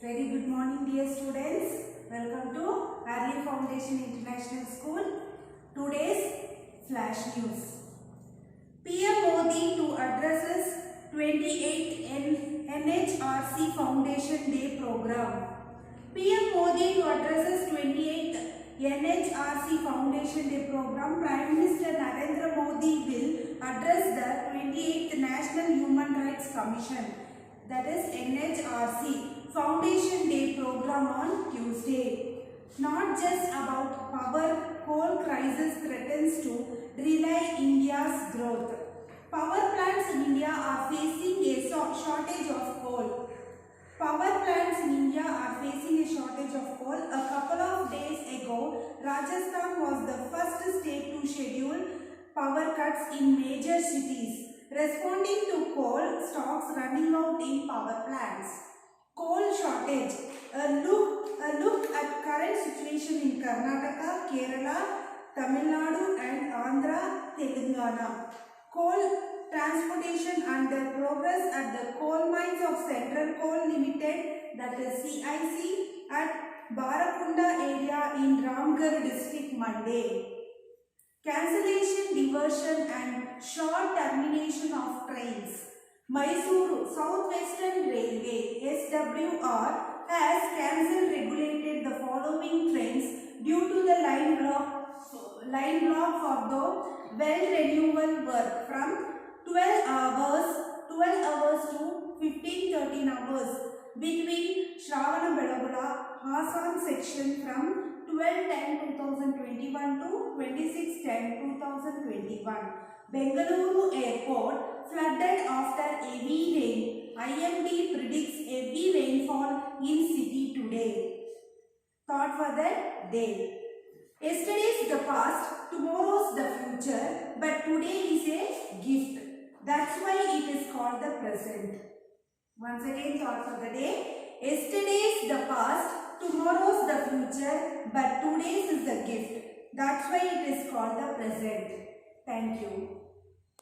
Very good morning dear students. Welcome to Early Foundation International School. Today's flash news. PM Modi to addresses 28th NHRC Foundation Day program. PM Modi to addresses 28th NHRC Foundation Day program. Prime Minister Narendra Modi will address the 28th National Human Rights Commission, that is NHRC Foundation Day program on Tuesday. Not just about power, coal crisis threatens to delay India's growth. Power plants in India are facing a shortage of coal. Power plants in India are facing a shortage of coal. A couple of days ago, Rajasthan was the first state to schedule power cuts in major cities, responding to coal stocks running out in power plants. Coal shortage. A look at current situation in Karnataka, Kerala, Tamil Nadu and Andhra, Telangana. Coal transportation under progress at the coal mines of Central Coal Limited, that is CIC, at Barakunda area in Ramgarh district Monday. Cancellation, diversion and short termination of trains. Mysuru South Western Railway SWR has cancelled regulated the following trains due to the line block for the well renewal work from 12 hours to 15-13 hours between Shravana-Belagula Hassan section from 12/10/2021 to 26/10/2021. Bengaluru Airport flooded after heavy rain. IMD predicts heavy rainfall in city today. Thought for the day. Yesterday is the past, tomorrow is the future, but today is a gift. That's why it is called the present. Once again, thought for the day. Yesterday is the past, tomorrow is the future, but today is the gift. That's why it is called the present. Thank you.